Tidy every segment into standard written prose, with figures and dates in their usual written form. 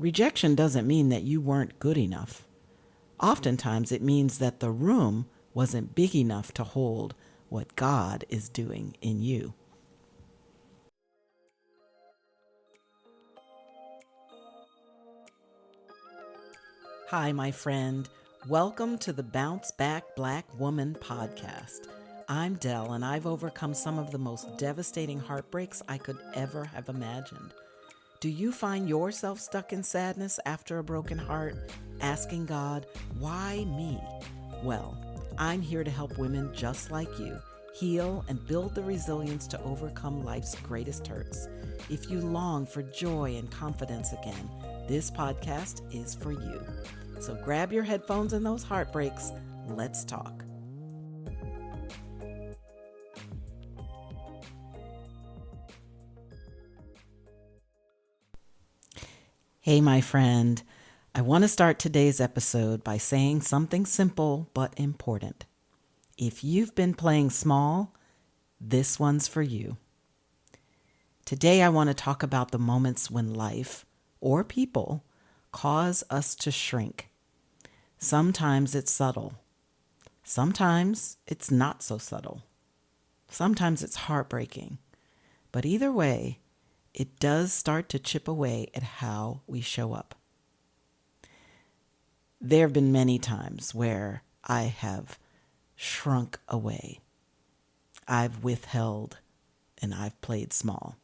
Rejection doesn't mean that you weren't good enough. Oftentimes it means that the room wasn't big enough to hold what God is doing in you. Hi, my friend. Welcome to the Bounce Back Black Woman podcast. I'm Dell, and I've overcome some of the most devastating heartbreaks I could ever have imagined. Do you find yourself stuck in sadness after a broken heart, asking God, why me? Well, I'm here to help women just like you heal and build the resilience to overcome life's greatest hurts. If you long for joy and confidence again, this podcast is for you. So grab your headphones and those heartbreaks. Let's talk. Hey, my friend. I want to start today's episode by saying something simple but important. If you've been playing small, this one's for you. Today I want to talk about the moments when life or people cause us to shrink. Sometimes it's subtle. Sometimes it's not so subtle. Sometimes it's heartbreaking. But either way, it does start to chip away at how we show up. There have been many times where I have shrunk away. I've withheld and I've played small.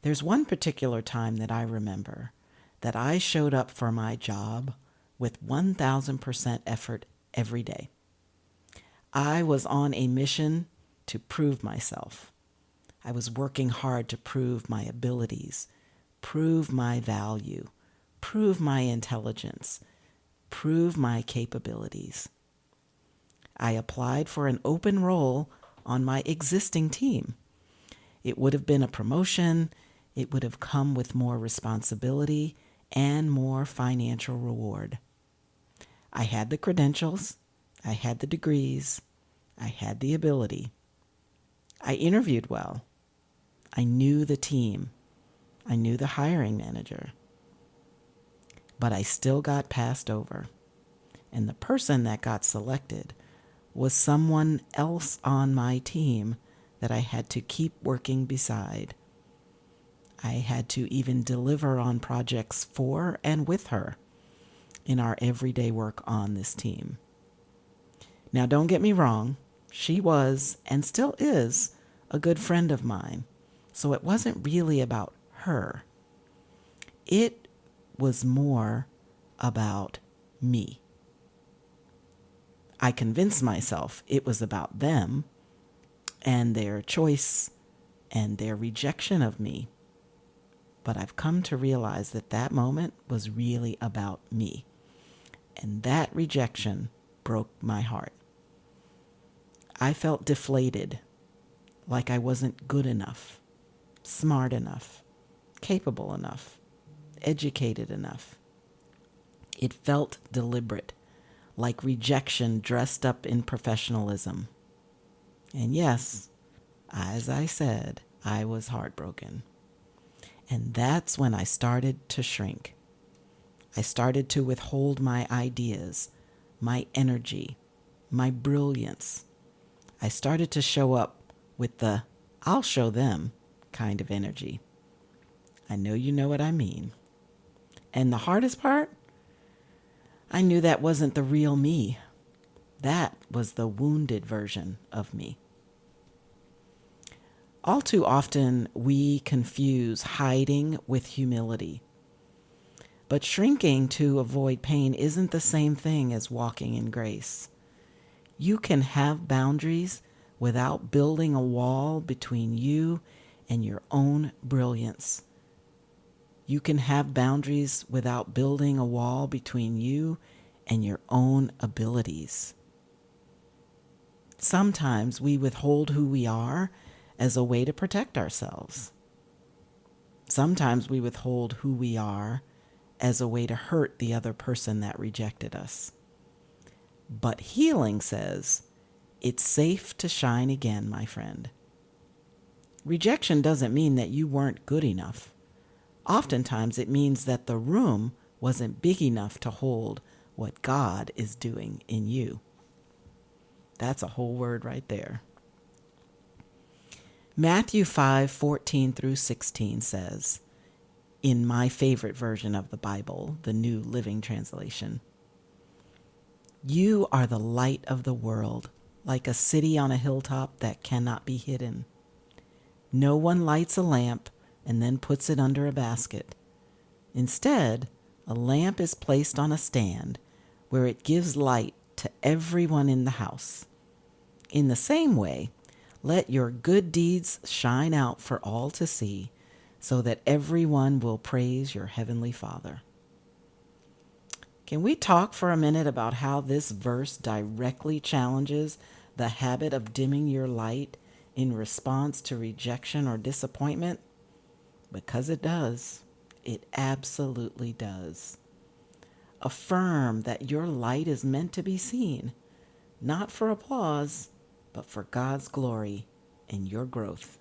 There's one particular time that I remember that I showed up for my job with 1,000% effort every day. I was on a mission to prove myself. I was working hard to prove my abilities, prove my value, prove my intelligence, prove my capabilities. I applied for an open role on my existing team. It would have been a promotion. It would have come with more responsibility and more financial reward. I had the credentials, I had the degrees, I had the ability. I interviewed well. I knew the team. I knew the hiring manager. But I still got passed over. And the person that got selected was someone else on my team that I had to keep working beside. I had to even deliver on projects for and with her in our everyday work on this team. Now, don't get me wrong. She was, and still is, a good friend of mine. So it wasn't really about her. It was more about me. I convinced myself it was about them and their choice and their rejection of me. But I've come to realize that that moment was really about me. And that rejection broke my heart. I felt deflated, like I wasn't good enough, smart enough, capable enough, educated enough. It felt deliberate, like rejection dressed up in professionalism. And yes, as I said, I was heartbroken. And that's when I started to shrink. I started to withhold my ideas, my energy, my brilliance. I started to show up with the I'll show them kind of energy. I know you know what I mean. And the hardest part? I knew that wasn't the real me. That was the wounded version of me. All too often, we confuse hiding with humility. But shrinking to avoid pain isn't the same thing as walking in grace. You can have boundaries without building a wall between you and your own brilliance. You can have boundaries without building a wall between you and your own abilities. Sometimes we withhold who we are as a way to protect ourselves. Sometimes we withhold who we are as a way to hurt the other person that rejected us. But healing says it's safe to shine again, my friend. Rejection doesn't mean that you weren't good enough. Oftentimes it means that the room wasn't big enough to hold what God is doing in you. That's a whole word right there. Matthew 5:14 through 16 says, in my favorite version of the Bible, the New Living Translation, "You are the light of the world, like a city on a hilltop that cannot be hidden. No one lights a lamp and then puts it under a basket. Instead, a lamp is placed on a stand where it gives light to everyone in the house. In the same way, let your good deeds shine out for all to see, so that everyone will praise your heavenly Father." Can we talk for a minute about how this verse directly challenges the habit of dimming your light in response to rejection or disappointment? Because it does. It absolutely does. Affirm that your light is meant to be seen, not for applause, but for God's glory and your growth.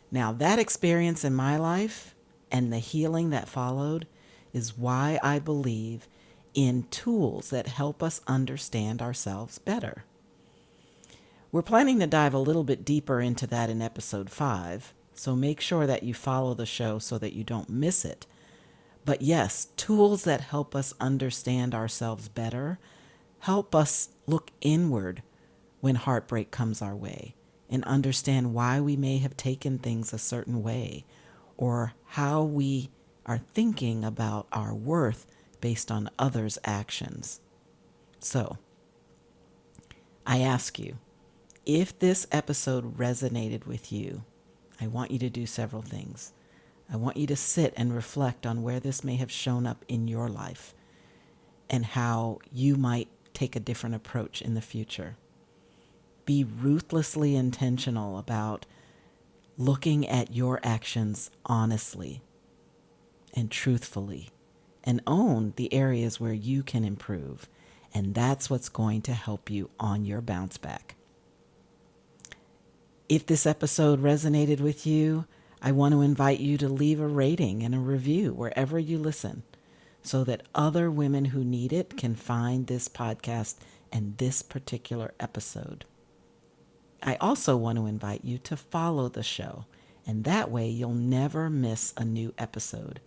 Now, that experience in my life and the healing that followed is why I believe in tools that help us understand ourselves better. We're planning to dive a little bit deeper into that in episode 5, so make sure that you follow the show so that you don't miss it. But yes, tools that help us understand ourselves better help us look inward when heartbreak comes our way and understand why we may have taken things a certain way or how we are thinking about our worth based on others' actions. So, I ask you, if this episode resonated with you, I want you to do several things. I want you to sit and reflect on where this may have shown up in your life and how you might take a different approach in the future. Be ruthlessly intentional about looking at your actions honestly and truthfully, and own the areas where you can improve. And that's what's going to help you on your bounce back. If this episode resonated with you, I want to invite you to leave a rating and a review wherever you listen, so that other women who need it can find this podcast and this particular episode. I also want to invite you to follow the show, and that way you'll never miss a new episode.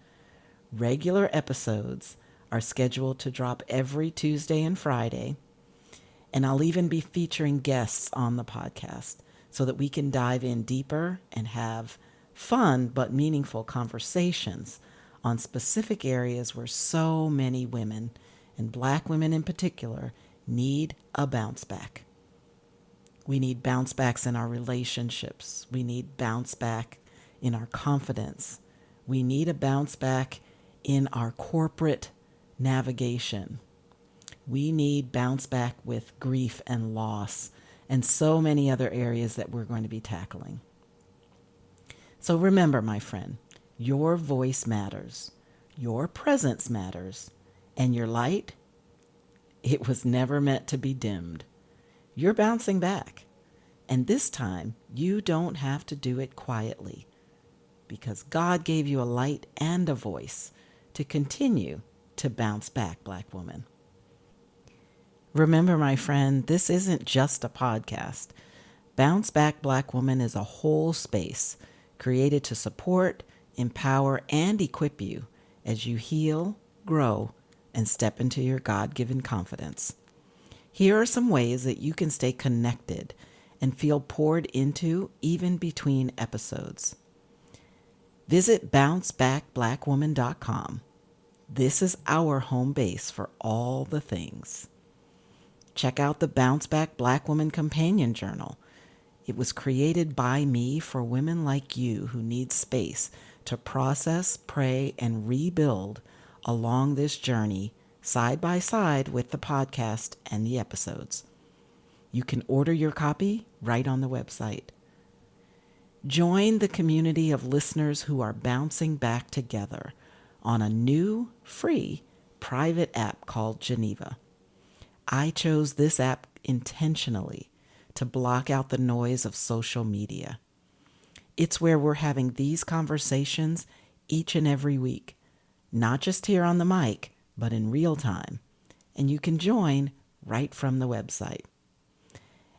Regular episodes are scheduled to drop every Tuesday and Friday, and I'll even be featuring guests on the podcast so that we can dive in deeper and have fun but meaningful conversations on specific areas where so many women, and Black women in particular, need a bounce back. We need bounce backs in our relationships. We need bounce back in our confidence. We need a bounce back in our corporate navigation. We need bounce back with grief and loss and so many other areas that we're going to be tackling. So remember, my friend, your voice matters, your presence matters, and your light, it was never meant to be dimmed. You're bouncing back. And this time, you don't have to do it quietly, because God gave you a light and a voice to continue to bounce back, Black woman. Remember, my friend, this isn't just a podcast. Bounce Back Black Woman is a whole space created to support, empower, and equip you as you heal, grow, and step into your God-given confidence. Here are some ways that you can stay connected and feel poured into even between episodes. Visit bouncebackblackwoman.com. This is our home base for all the things. Check out the Bounce Back Black Woman Companion Journal. It was created by me for women like you who need space to process, pray, and rebuild along this journey side by side with the podcast and the episodes. You can order your copy right on the website. Join the community of listeners who are bouncing back together on a new, free, private app called Geneva. I chose this app intentionally to block out the noise of social media. It's where we're having these conversations each and every week, not just here on the mic, but in real time. And you can join right from the website.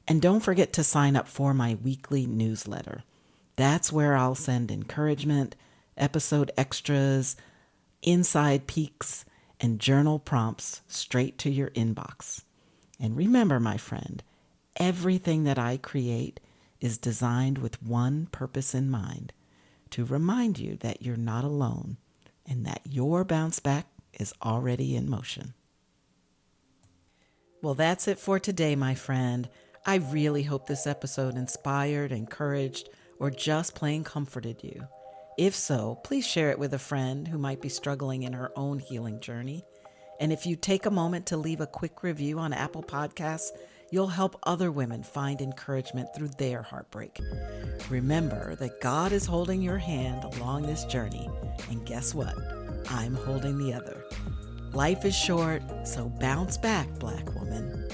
And don't forget to sign up for my weekly newsletter. That's where I'll send encouragement, episode extras, inside peeks, and journal prompts straight to your inbox. And remember, my friend, everything that I create is designed with one purpose in mind, to remind you that you're not alone and that your bounce back is already in motion. Well, that's it for today, my friend. I really hope this episode inspired, encouraged, or just plain comforted you. If so, please share it with a friend who might be struggling in her own healing journey. And if you take a moment to leave a quick review on Apple Podcasts, you'll help other women find encouragement through their heartbreak. Remember that God is holding your hand along this journey, and guess what? I'm holding the other. Life is short, so bounce back, Black woman.